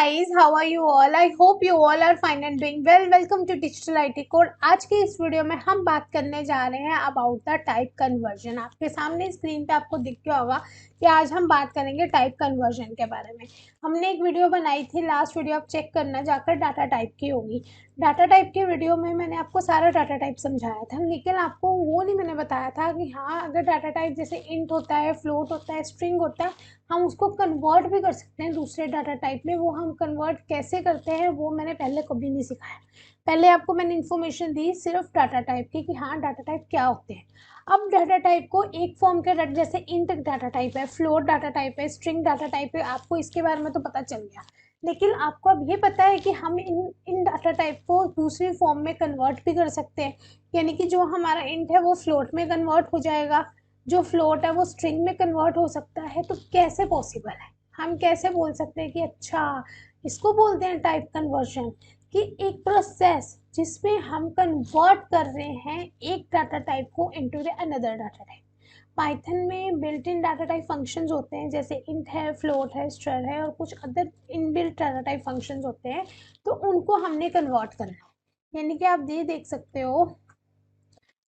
guys, how are you all? I hope you all are fine and doing well. Welcome to Digital IT Code. आज के इस video में हम बात करने जा रहे हैं अबाउट द टाइप कन्वर्जन। आपके सामने स्क्रीन पे आपको दिख गया होगा कि आज हम बात करेंगे टाइप कन्वर्जन के बारे में। हमने एक वीडियो बनाई थी, लास्ट वीडियो आप चेक करना जाकर, डाटा टाइप की होगी। डाटा टाइप के वीडियो में मैंने आपको सारा डाटा टाइप समझाया था, लेकिन आपको वो नहीं मैंने बताया था कि हाँ, अगर डाटा टाइप जैसे इंट होता है, फ्लोट होता है, स्ट्रिंग होता है, हम उसको कन्वर्ट भी कर सकते हैं दूसरे डाटा टाइप में। वो हम कन्वर्ट कैसे करते हैं वो मैंने पहले कभी नहीं सिखाया। पहले आपको मैंने इन्फॉर्मेशन दी सिर्फ डाटा टाइप की कि हाँ, डाटा टाइप क्या होते हैं। अब डाटा टाइप को एक फॉर्म के डाटा, जैसे इंट डाटा टाइप है, फ्लोट डाटा टाइप है, स्ट्रिंग डाटा टाइप है, आपको इसके बारे में तो पता चल गया। लेकिन आपको अब ये पता है कि हम इन डाटा टाइप को दूसरी फॉर्म में कन्वर्ट भी कर सकते हैं। यानी कि जो हमारा इंट है वो फ्लोट में कन्वर्ट हो जाएगा, जो फ्लोट है वो स्ट्रिंग में कन्वर्ट हो सकता है। तो कैसे पॉसिबल है? हम कैसे बोल सकते हैं कि अच्छा, इसको बोलते हैं टाइप कन्वर्जन, कि एक प्रोसेस जिसमें हम कन्वर्ट कर रहे हैं एक डाटा टाइप को into the another data type. Python में built in data type functions होते हैं, जैसे इंट है, फ्लोट है, स्ट्रर है और कुछ other inbuilt data type functions होते हैं। तो उनको हमने कन्वर्ट करना है। यानी कि आप ये देख सकते हो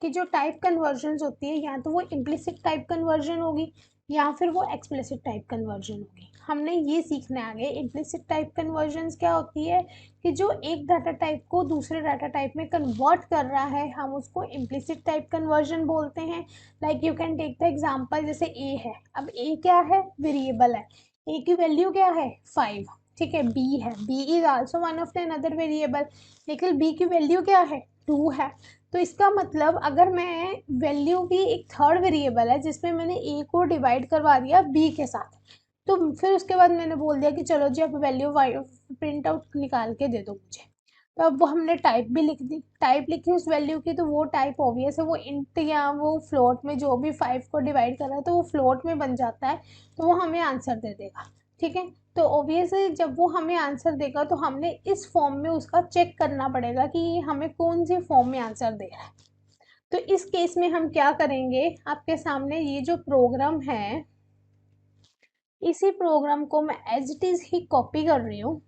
कि जो टाइप कन्वर्जन होती है, या तो वो इम्प्लिसिट टाइप कन्वर्जन होगी या फिर वो एक्सप्लिसिट टाइप कन्वर्जन होगी। हमने ये सीखना है आगे। इम्प्लिसिट टाइप कन्वर्जन क्या होती है कि जो एक डाटा टाइप को दूसरे डाटा टाइप में कन्वर्ट कर रहा है, हम उसको इम्प्लिसिट टाइप कन्वर्जन बोलते हैं। Like you can take the example, जैसे ए है। अब ए क्या है? वेरिएबल है। ए की वैल्यू क्या है? 5। ठीक है। बी है, b is also one of the another variable, लेकिन बी की वैल्यू क्या है? 2 है। तो इसका मतलब अगर मैं वैल्यू की एक थर्ड वेरिएबल है जिसमें मैंने ए को डिवाइड करवा दिया बी के साथ, तो फिर उसके बाद मैंने बोल दिया कि चलो जी अब वैल्यू प्रिंट आउट निकाल के दे दो मुझे। तो अब वो हमने टाइप भी लिख दी, टाइप लिखी उस वैल्यू की, तो वो टाइप ऑब्वियस है, वो इंट या वो फ्लोट में जो भी 5 को डिवाइड कर रहा है तो वो फ्लोट में बन जाता है, तो वो हमें आंसर दे देगा। ठीक है। तो ऑब्वियसली जब वो हमें आंसर देगा तो हमने इस फॉर्म में उसका चेक करना पड़ेगा कि ये हमें कौन सी फॉर्म में आंसर दे रहा है। तो इस केस में हम क्या करेंगे, आपके सामने ये जो प्रोग्राम है, इसी प्रोग्राम को मैं एज इट इज ही कॉपी कर रही हूँ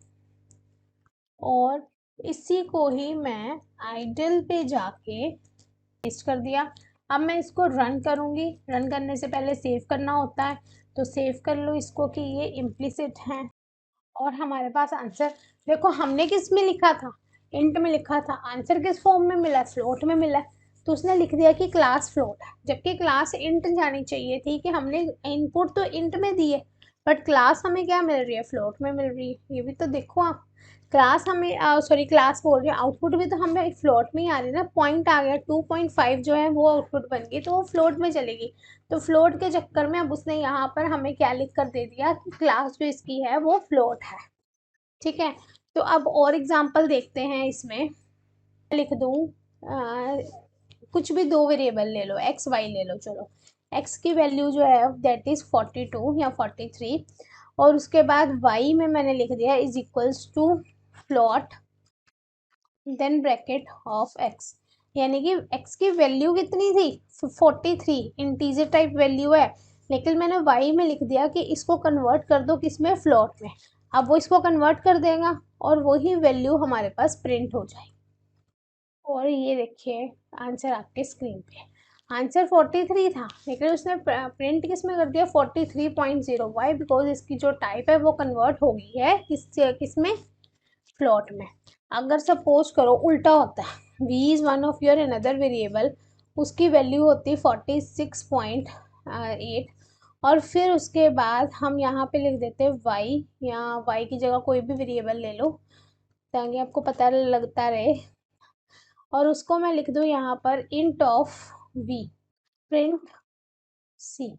और इसी को ही मैं आइडल पे जाके पेस्ट कर दिया। अब मैं इसको रन करूँगी। रन करने से पहले सेव करना होता है, तो सेव कर लो इसको कि ये इम्प्लिसिट है। और हमारे पास आंसर देखो, हमने किस में लिखा था? इंट में लिखा था। आंसर किस फॉर्म में मिला? फ्लोट में मिला। तो उसने लिख दिया कि क्लास फ्लोट है, जबकि क्लास इंट जानी चाहिए थी, कि हमने इनपुट तो इंट में दी है बट क्लास हमें क्या मिल रही है? फ्लोट में मिल रही है। ये भी तो देखो आप, क्लास हमें सॉरी क्लास बोल रही है, आउटपुट भी तो हमें फ्लोट में ही आ रही है ना। पॉइंट आ गया 2.5 जो है वो आउटपुट बन गई, तो वो फ्लोट में चलेगी। तो फ्लोट के चक्कर में अब उसने यहाँ पर हमें क्या लिख कर दे दिया कि क्लास जो इसकी है वो फ्लोट है। ठीक है। तो अब और एग्जांपल देखते हैं इसमें। लिख दूँ कुछ भी दो वेरिएबल ले लो, एक्स वाई ले लो। चलो, एक्स की वैल्यू जो है दैट इज 42 या 43, और उसके बाद वाई में मैंने लिख दिया is equals to float then bracket of x. यानी कि एक्स की वैल्यू कितनी थी? 43, इंटीजर टाइप वैल्यू है, लेकिन मैंने वाई में लिख दिया कि इसको कन्वर्ट कर दो किसमें? फ्लॉट में। अब वो इसको कन्वर्ट कर देगा और वही वैल्यू हमारे पास प्रिंट हो जाएगी। और ये देखिए आंसर आपके स्क्रीन पे। आंसर 43 था, लेकिन उसने प्रिंट किस में कर दिया? 43.0। वाई? बिकॉज इसकी जो टाइप है वो कन्वर्ट हो गई है किस में? फ्लोट में। अगर सपोज करो उल्टा होता है, v is one of your another variable, उसकी वैल्यू होती है 46.8, और फिर उसके बाद हम यहाँ पे लिख देते हैं y, या y की जगह कोई भी वेरिएबल ले लो ताकि आपको पता लगता रहे, और उसको मैं लिख दूँ यहाँ पर int of v print c।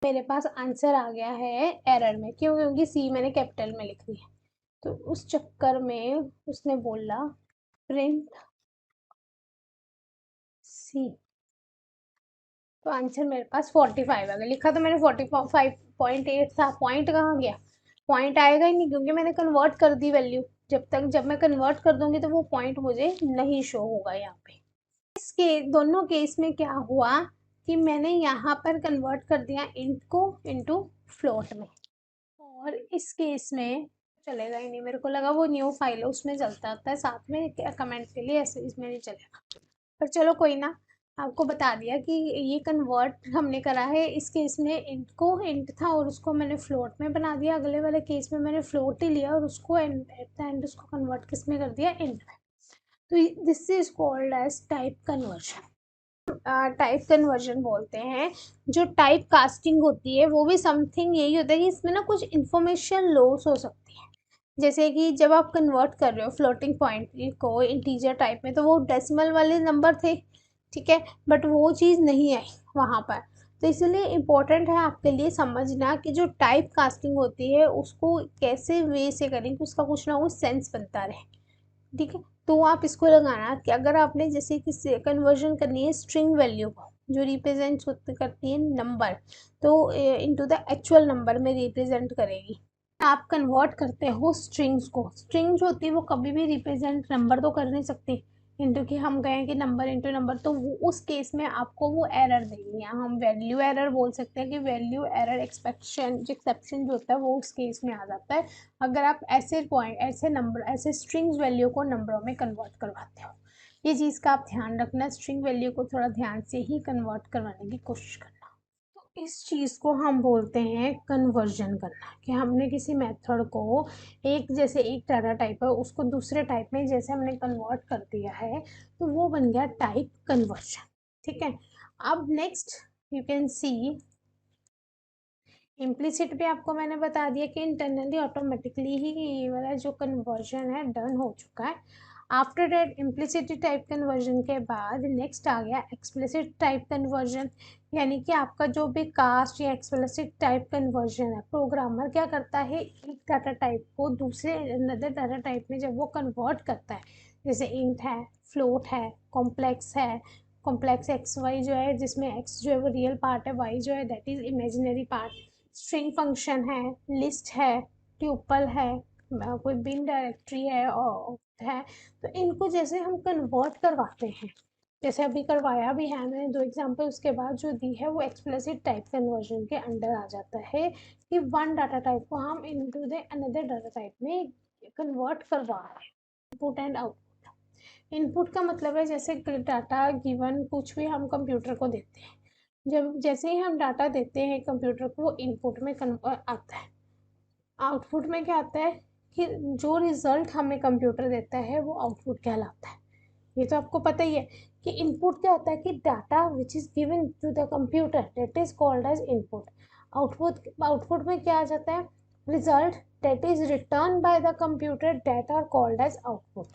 मेरे पास आंसर आ गया है एरर में, क्यों? क्योंकि c मैंने कैपिटल में लिख दिया। तो उस चक्कर में उसने बोला प्रिंट सी। तो आंसर मेरे पास 45 आ गया। लिखा तो मैंने 45.8 था, पॉइंट कहाँ गया? पॉइंट आएगा ही नहीं, क्योंकि मैंने कन्वर्ट कर दी वैल्यू। जब मैं कन्वर्ट कर दूंगी तो वो पॉइंट मुझे नहीं शो होगा यहाँ पे। इसके दोनों केस में क्या हुआ कि मैंने यहाँ पर कन्वर्ट कर दिया इंट को इनटू फ्लोट में, और इस केस में चलेगा ही नहीं, मेरे को लगा वो न्यू फाइल है उसमें चलता आता है, साथ में कमेंट के लिए ऐसे इसमें नहीं चलेगा। पर चलो कोई ना, आपको बता दिया कि ये कन्वर्ट हमने करा है। इस केस में इंट को इंट था और उसको मैंने फ्लोट में बना दिया, अगले वाले केस में मैंने फ्लोट ही लिया और उसको एट द एंड उसको कन्वर्ट किस में कर दिया, इंट में। तो this is called as type conversion. Type conversion बोलते हैं। जो टाइप कास्टिंग होती है वो भी समथिंग यही होता है कि इसमें ना कुछ इन्फॉर्मेशन लॉस हो सकती है। जैसे कि जब आप कन्वर्ट कर रहे हो फ्लोटिंग पॉइंट को इंटीजर टाइप में, तो वो डेसिमल वाले नंबर थे, ठीक है, बट वो चीज़ नहीं आई वहाँ पर। तो इसलिए इम्पोर्टेंट है आपके लिए समझना कि जो टाइप कास्टिंग होती है उसको कैसे वे से करें कि उसका कुछ ना कुछ सेंस बनता रहे, ठीक है। तो आप इसको लगाना कि अगर आपने जैसे कि कन्वर्जन करनी है स्ट्रिंग वैल्यू को जो रिप्रेजेंट करती है नंबर, तो इनटू द एक्चुअल नंबर में रिप्रेजेंट करेगी। आप कन्वर्ट करते हो स्ट्रिंग्स को, स्ट्रिंग जो होती है वो कभी भी रिप्रेजेंट नंबर तो कर नहीं सकती, इंटू कि हम गए कि नंबर इंटू नंबर, तो वो उस केस में आपको वो एरर देंगे, या हम वैल्यू एरर बोल सकते हैं कि वैल्यू एरर एक्सेप्शन जो होता है वो उस केस में आ जाता है अगर आप ऐसे पॉइंट ऐसे नंबर ऐसे स्ट्रिंग्स वैल्यू को नंबरों में कन्वर्ट करवाते हो। ये चीज़ का आप ध्यान रखना, स्ट्रिंग वैल्यू को थोड़ा ध्यान से ही कन्वर्ट करवाने की कोशिश करना। तो इस चीज़ को हम बोलते हैं कन्वर्जन करना, कि हमने किसी मेथड को एक जैसे एक डाटा टाइप है उसको दूसरे टाइप में जैसे हमने कन्वर्ट कर दिया है, तो वो बन गया टाइप कन्वर्जन, ठीक है। अब next you can see implicit पे आपको मैंने बता दिया कि इंटरनली ऑटोमेटिकली ही ये वाला जो कन्वर्जन है डन हो चुका है। After that implicit type conversion के बाद नेक्स्ट आ गया एक्सप्लिसिट टाइप कन्वर्जन, यानी कि आपका जो भी कास्ट या एक्सप्लिसिट टाइप कन्वर्जन है, प्रोग्रामर क्या करता है एक डाटा टाइप को दूसरे अनदर डाटा टाइप में जब वो कन्वर्ट करता है, जैसे इंट है, फ्लोट है, कॉम्प्लेक्स है, कॉम्प्लेक्स एक्स वाई जो है जिसमें एक्स जो है वो रियल पार्ट है, वाई जो है that is imaginary part, string function है, लिस्ट है, ट्यूपल है, कोई बिन डायरेक्टरी है और है, तो इनको जैसे हम कन्वर्ट करवाते हैं, जैसे अभी करवाया भी है मैंने दो एग्जांपल, उसके बाद जो दी है वो एक्सप्लिसिट टाइप कन्वर्जन के अंडर आ जाता है कि वन डाटा टाइप को हम into the another data type में कन्वर्ट करवा रहे हैं। इनपुट एंड आउटपुट, इनपुट का मतलब है जैसे डाटा गिवन कुछ भी हम कंप्यूटर को देते हैं, जब जैसे ही हम डाटा देते हैं कंप्यूटर को वो इनपुट में आता है। आउटपुट में क्या आता है कि जो रिजल्ट हमें कंप्यूटर देता है वो आउटपुट कहलाता है। ये तो आपको पता ही है कि इनपुट क्या होता है कि data which is given to the computer that is called as input. Output में क्या आ जाता है, result that is return by the computer that are called as output.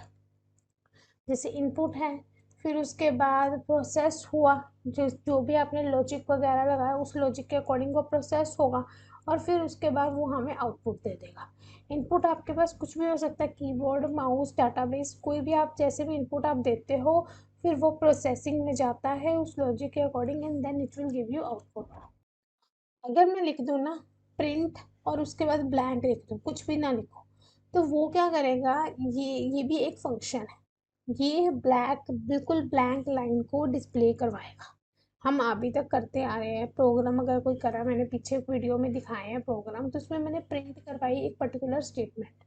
जैसे इनपुट है, फिर उसके बाद प्रोसेस हुआ, जो भी आपने लॉजिक वगैरह लगाया उस लॉजिक के अकॉर्डिंग वो प्रोसेस होगा और फिर उसके बाद वो हमें आउटपुट दे देगा। इनपुट आपके पास कुछ भी हो सकता है, कीबोर्ड, माउस, डाटाबेस, कोई भी आप जैसे भी इनपुट आप देते हो फिर वो प्रोसेसिंग में जाता है उस लॉजिक के according and then it will give you output. अगर मैं लिख दूँ ना प्रिंट और उसके बाद ब्लैंक लिख दूँ, कुछ भी ना लिखो, तो वो क्या करेगा, ये भी एक फंक्शन है, ये बिल्कुल ब्लैंक लाइन को डिस्प्ले करवाएगा। हम अभी तक करते आ रहे हैं प्रोग्राम, अगर कोई करा, मैंने पीछे वीडियो में दिखाए हैं प्रोग्राम, तो उसमें मैंने प्रिंट करवाई एक पर्टिकुलर स्टेटमेंट,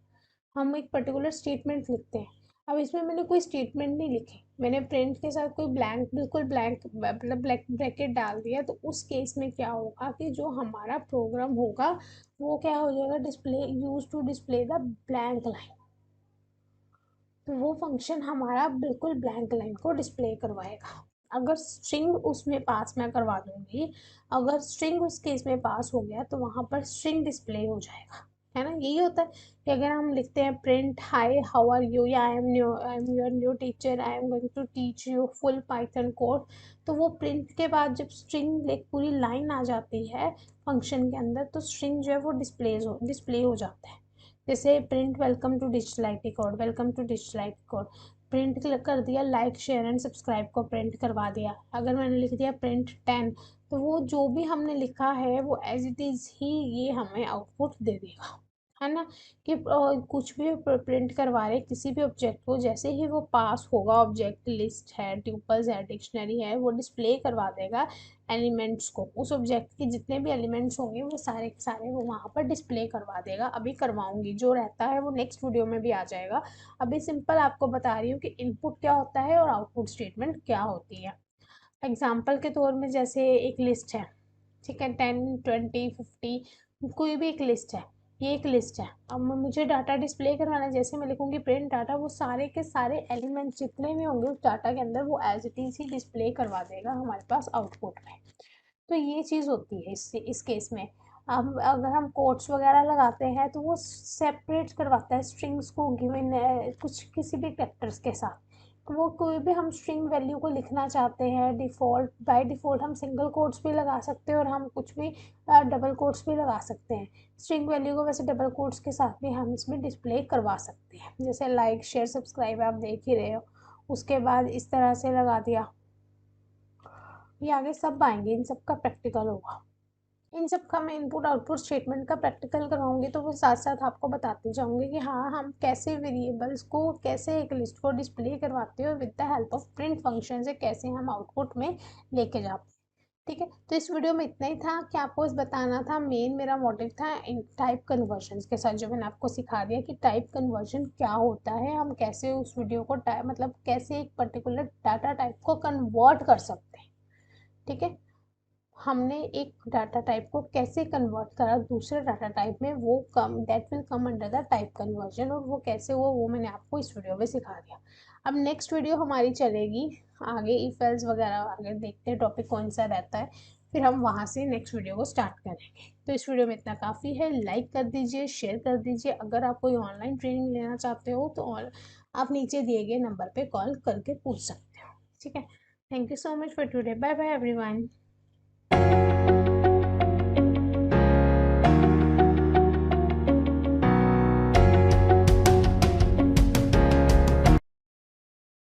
हम एक पर्टिकुलर स्टेटमेंट लिखते हैं। अब इसमें मैंने कोई स्टेटमेंट नहीं लिखी, मैंने प्रिंट के साथ कोई ब्लैंक बिल्कुल ब्लैंक मतलब ब्लैक ब्रैकेट डाल दिया, तो उस केस में क्या होगा कि जो हमारा प्रोग्राम होगा वो क्या हो जाएगा, display use to display the blank line. तो वो फंक्शन हमारा बिल्कुल ब्लैंक लाइन को डिस्प्ले करवाएगा। अगर स्ट्रिंग उसमें पास मैं करवा दूंगी, अगर स्ट्रिंग उस केस में पास हो गया तो वहाँ पर स्ट्रिंग डिस्प्ले हो जाएगा, है ना। यही होता है कि अगर हम लिखते हैं print hi how are you या I am your new teacher, I am going to teach you full Python code, तो वो प्रिंट के बाद जब स्ट्रिंग एक पूरी लाइन आ जाती है फंक्शन के अंदर, तो स्ट्रिंग जो है वो डिस्प्ले हो जाता है। जैसे print welcome to digital IT code, welcome to digital IT code, print कर दिया, लाइक शेयर एंड सब्सक्राइब को प्रिंट करवा दिया। अगर मैंने लिख दिया प्रिंट 10, तो वो जो भी हमने लिखा है वो एज इट इज़ ही ये हमें आउटपुट दे देगा। है ना, कि कुछ भी प्रिंट करवा रहे किसी भी ऑब्जेक्ट को, जैसे ही वो पास होगा, ऑब्जेक्ट लिस्ट है, ट्यूपल्स है, डिक्शनरी है, वो डिस्प्ले करवा देगा एलिमेंट्स को। उस ऑब्जेक्ट के जितने भी एलिमेंट्स होंगे वो सारे के सारे वो वहाँ पर डिस्प्ले करवा देगा। अभी करवाऊंगी, जो रहता है वो नेक्स्ट वीडियो में भी आ जाएगा। अभी सिंपल आपको बता रही हूँ कि इनपुट क्या होता है और आउटपुट स्टेटमेंट क्या होती है। एग्जाम्पल के तौर में जैसे एक लिस्ट है, ठीक है, 10, 20, 50, कोई भी एक लिस्ट है, ये एक लिस्ट है। अब मुझे डाटा डिस्प्ले करवाना है, जैसे मैं लिखूंगी प्रिंट डाटा, वो सारे के सारे एलिमेंट्स जितने भी होंगे उस डाटा के अंदर वो एज इट इज ही डिस्प्ले करवा देगा हमारे पास आउटपुट में। तो ये चीज़ होती है इस केस में। अब अगर हम कोट्स वगैरह लगाते हैं तो वो सेपरेट करवाता है स्ट्रिंग्स को, गिवन कुछ किसी भी कैरेक्टर्स के साथ। तो वो कोई भी हम स्ट्रिंग वैल्यू को लिखना चाहते हैं, डिफ़ॉल्ट बाय डिफ़ॉल्ट हम सिंगल कोट्स भी लगा सकते हैं और हम कुछ भी डबल कोट्स भी लगा सकते हैं। स्ट्रिंग वैल्यू को वैसे डबल कोट्स के साथ भी हम इसमें डिस्प्ले करवा सकते हैं, जैसे लाइक शेयर सब्सक्राइब आप देख ही रहे हो। उसके बाद इस तरह से लगा दिया। ये आगे सब आएंगे, इन सब का प्रैक्टिकल होगा। इन सब का मैं इनपुट आउटपुट स्टेटमेंट का प्रैक्टिकल करवाऊंगी, तो वो साथ साथ आपको बताती जाऊंगी कि हाँ हम कैसे वेरिएबल्स को, कैसे एक लिस्ट को डिस्प्ले करवाते हैं और with the help of print function से कैसे हम आउटपुट में लेके जाते हैं। ठीक है, तो इस वीडियो में इतना ही था कि आपको इस बताना था। मेन मेरा मोटिव था इन टाइप कन्वर्जन के साथ, जो मैंने आपको सिखा दिया कि टाइप कन्वर्जन क्या होता है, हम कैसे उस वीडियो को मतलब कैसे एक पर्टिकुलर डाटा टाइप को कन्वर्ट कर सकते हैं। ठीक है, हमने एक डाटा टाइप को कैसे कन्वर्ट करा दूसरे डाटा टाइप में, वो कम that will come under the type conversion, और वो कैसे हुआ वो मैंने आपको इस वीडियो में सिखा दिया। अब नेक्स्ट वीडियो हमारी चलेगी आगे इफ एल्स वगैरह, आगे देखते हैं टॉपिक कौन सा रहता है, फिर हम वहाँ से नेक्स्ट वीडियो को स्टार्ट करेंगे। तो इस वीडियो में इतना काफ़ी है, लाइक कर दीजिए, शेयर कर दीजिए। अगर आप कोई ऑनलाइन ट्रेनिंग लेना चाहते हो तो आप नीचे दिए गए नंबर पर कॉल करके पूछ सकते हो। ठीक है, thank you so much for today, bye bye everyone.